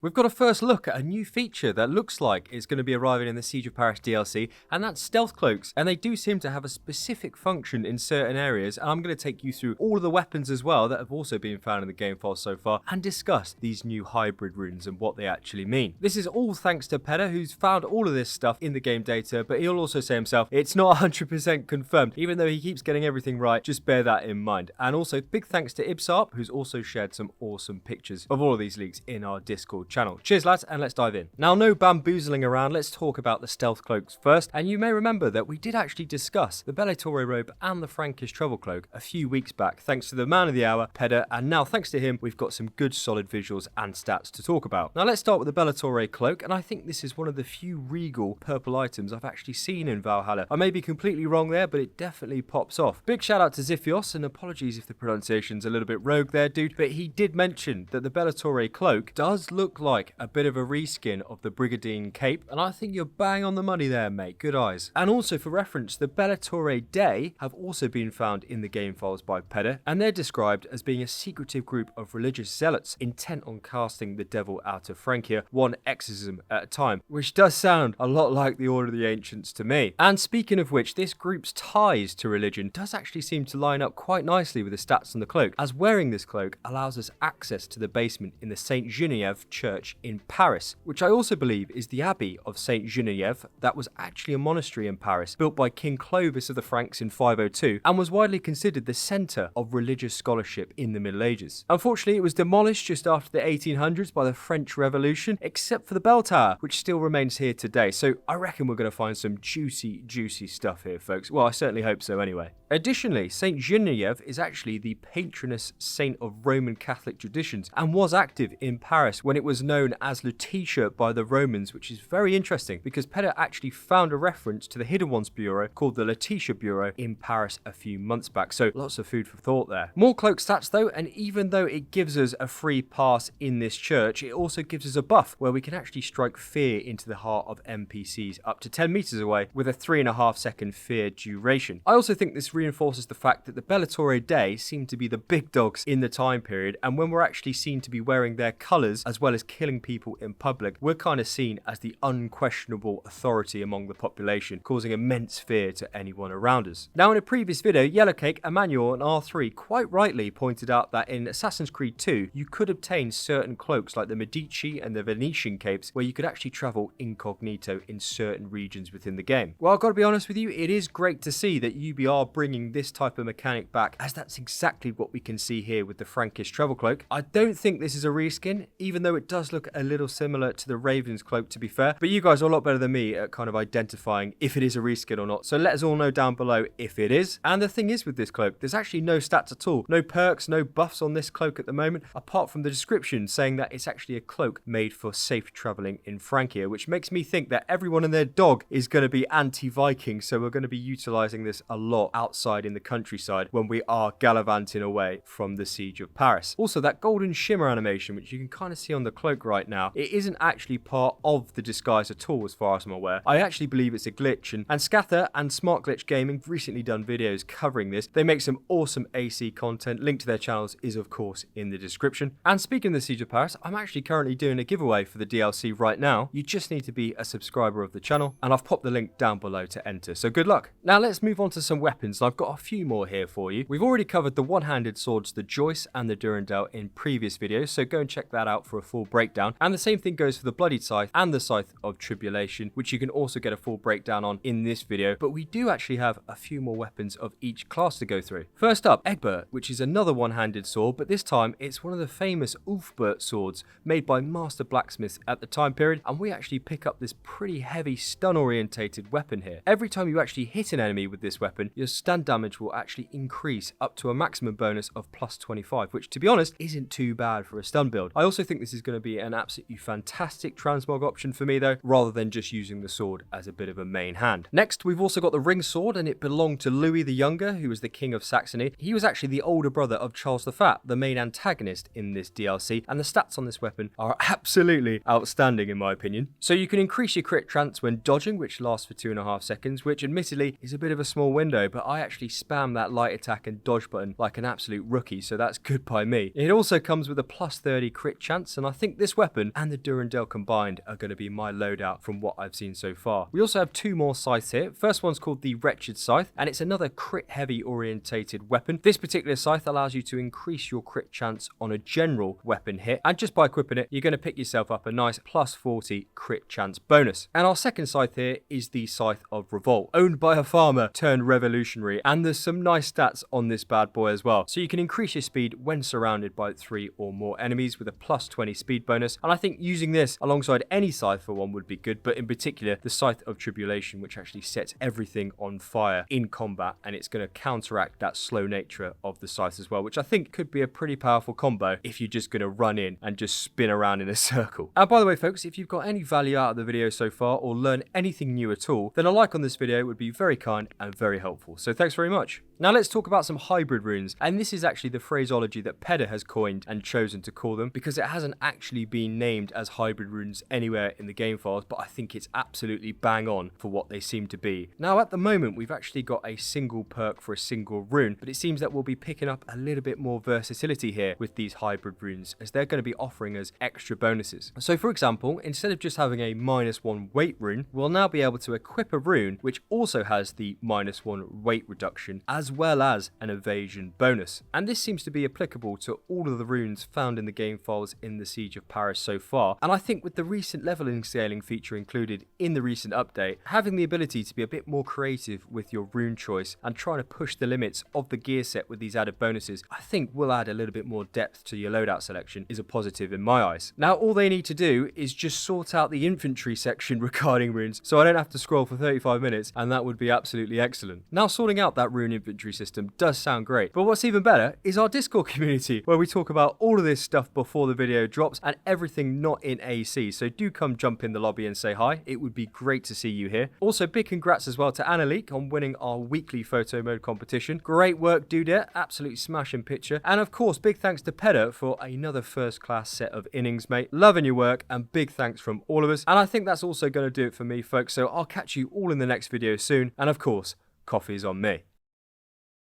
We've got a first look at a new feature that looks like it's going to be arriving in the Siege of Paris DLC, and that's Stealth Cloaks. And they do seem to have a specific function in certain areas, and I'm going to take you through all of the weapons as well that have also been found in the game file so far, and discuss these new hybrid runes and what they actually mean. This is all thanks to Pedder, who's found all of this stuff in the game data, but he'll also say himself, it's not 100% confirmed, even though he keeps getting everything right. Just bear that in mind. And also, big thanks to Ibsarp, who's also shared some awesome pictures of all of these leaks in our Discord channel. Cheers lads, and let's dive in. Now, no bamboozling around, let's talk about the Stealth Cloaks first, and you may remember that we did actually discuss the Bellatorres Robe and the Frankish Travel Cloak a few weeks back, thanks to the man of the hour, Pedder, and now thanks to him, we've got some good solid visuals and stats to talk about. Now let's start with the Bellatorres Cloak, and I think this is one of the few regal purple items I've actually seen in Valhalla. I may be completely wrong there, but it definitely pops off. Big shout out to Ziphios, and apologies if the pronunciation's a little bit rogue there, dude, but he did mention that the Bellatorres Cloak does look like a bit of a reskin of the Brigadine Cape, and I think you're bang on the money there, mate. Good eyes. And also for reference, the Bellatorres Day have also been found in the game files by Pedder, and they're described as being a secretive group of religious zealots intent on casting the devil out of Francia, one exorcism at a time, which does sound a lot like the Order of the Ancients to me. And speaking of which, this group's ties to religion does actually seem to line up quite nicely with the stats on the cloak, as wearing this cloak allows us access to the basement in the Saint Genevieve Church in Paris, which I also believe is the Abbey of Saint Genevieve that was actually a monastery in Paris, built by King Clovis of the Franks in 502, and was widely considered the centre of religious scholarship in the Middle Ages. Unfortunately, it was demolished just after the 1800s by the French Revolution, except for the bell tower, which still remains here today. So I reckon we're going to find some juicy stuff here, folks. Well, I certainly hope so anyway. Additionally, Saint Genevieve is actually the patroness saint of Roman Catholic traditions and was active in Paris when it was known as Lutetia by the Romans, which is very interesting because Pedder actually found a reference to the Hidden Ones Bureau called the Lutetia Bureau in Paris a few months back. So lots of food for thought there. More cloak stats though, and even though it gives us a free pass in this church, it also gives us a buff where we can actually strike fear into the heart of NPCs up to 10 meters away with a 3.5 second fear duration. I also think this reinforces the fact that the Bellatorres Day seem to be the big dogs in the time period, and when we're actually seen to be wearing their colours as well as killing people in public, we're kind of seen as the unquestionable authority among the population, causing immense fear to anyone around us. Now, in a previous video, Yellowcake, Emmanuel and R3 quite rightly pointed out that in Assassin's Creed 2 you could obtain certain cloaks like the Medici and the Venetian capes where you could actually travel incognito in certain regions within the game. Well, I've got to be honest with you, it is great to see that UB are bringing this type of mechanic back, as that's exactly what we can see here with the Frankish Travel Cloak. I don't think this is a reskin, even though it does look a little similar to the Raven's Cloak, to be fair, but you guys are a lot better than me at kind of identifying if it is a reskin or not, so let us all know down below if it is. And the thing is with this cloak, there's actually no stats at all, no perks, no buffs on this cloak at the moment, apart from the description saying that it's actually a cloak made for safe travelling in Francia, which makes me think that everyone and their dog is going to be anti-Viking, so we're going to be utilising this a lot outside in the countryside when we are gallivanting away from the Siege of Paris. Also, that golden shimmer animation, which you can kind of see on the cloak right now, it isn't actually part of the disguise at all as far as I'm aware. I actually believe it's a glitch, and Scather and Smart Glitch Gaming have recently done videos covering this. They make some awesome AC content. Link to their channels is of course in the description. And speaking of the Siege of Paris, I'm actually currently doing a giveaway for the DLC right now. You just need to be a subscriber of the channel, and I've popped the link down below to enter, so good luck. Now let's move on to some weapons. I've got a few more here for you. We've already covered the one-handed swords, the Joyce and the Durandal in previous videos, so go and check that out for a full breakdown. And the same thing goes for the Bloodied Scythe and the Scythe of Tribulation, which you can also get a full breakdown on in this video, but we do actually have a few more weapons of each class to go through. First up, Egbert, which is another one-handed sword, but this time it's one of the famous Ulfbert swords made by master blacksmiths at the time period, and we actually pick up this pretty heavy stun-orientated weapon here. Every time you actually hit an enemy with this weapon, your stun damage will actually increase up to a maximum bonus of plus 25, which to be honest isn't too bad for a stun build. I also think this is going to be an absolutely fantastic transmog option for me though, rather than just using the sword as a bit of a main hand. Next, we've also got the ring sword, and it belonged to Louis the Younger, who was the king of Saxony. He was actually the older brother of Charles the Fat, the main antagonist in this DLC, and the stats on this weapon are absolutely outstanding in my opinion. So you can increase your crit chance when dodging, which lasts for 2.5 seconds, which admittedly is a bit of a small window, but I I actually spam that light attack and dodge button like an absolute rookie, so that's good by me. It also comes with a plus 30 crit chance, and I think this weapon and the Durandal combined are going to be my loadout from what I've seen so far. We also have two more scythes here. First one's called the Wretched Scythe, and it's another crit heavy orientated weapon. This particular scythe allows you to increase your crit chance on a general weapon hit, and just by equipping it, you're going to pick yourself up a nice plus 40 crit chance bonus. And our second scythe here is the Scythe of Revolt, owned by a farmer turned revolutionary, and there's some nice stats on this bad boy as well. So you can increase your speed when surrounded by 3 or more enemies with a plus 20 speed bonus, and I think using this alongside any scythe for one would be good, but in particular the Scythe of Tribulation, which actually sets everything on fire in combat, and it's going to counteract that slow nature of the scythe as well, which I think could be a pretty powerful combo if you're just going to run in and just spin around in a circle. And by the way folks, if you've got any value out of the video so far or learn anything new at all, then a like on this video would be very kind and very helpful. So thanks very much. Now let's talk about some hybrid runes, and this is actually the phraseology that Pedda has coined and chosen to call them, because it hasn't actually been named as hybrid runes anywhere in the game files, but I think it's absolutely bang on for what they seem to be. Now at the moment we've actually got a single perk for a single rune, but it seems that we'll be picking up a little bit more versatility here with these hybrid runes, as they're going to be offering us extra bonuses. So for example, instead of just having a -1 weight rune, we'll now be able to equip a rune which also has the -1 weight reduction as well as an evasion bonus. And this seems to be applicable to all of the runes found in the game files in the Siege of Paris so far, and I think with the recent leveling scaling feature included in the recent update, having the ability to be a bit more creative with your rune choice and trying to push the limits of the gear set with these added bonuses, I think will add a little bit more depth to your loadout selection, is a positive in my eyes. Now all they need to do is just sort out the infantry section regarding runes, so I don't have to scroll for 35 minutes, and that would be absolutely excellent. Now sorting out that rune infantry system does sound great, but what's even better is our Discord community, where we talk about all of this stuff before the video drops and everything not in AC, so do come jump in the lobby and say hi. It would be great to see you here. Also big congrats as well to Annaleek on winning our weekly photo mode competition. Great work, Dudette, absolutely smashing picture. And of course big thanks to Pedda for another first class set of innings, mate. Loving your work, and big thanks from all of us. And I think that's also going to do it for me folks, so I'll catch you all in the next video soon, and of course coffee is on me.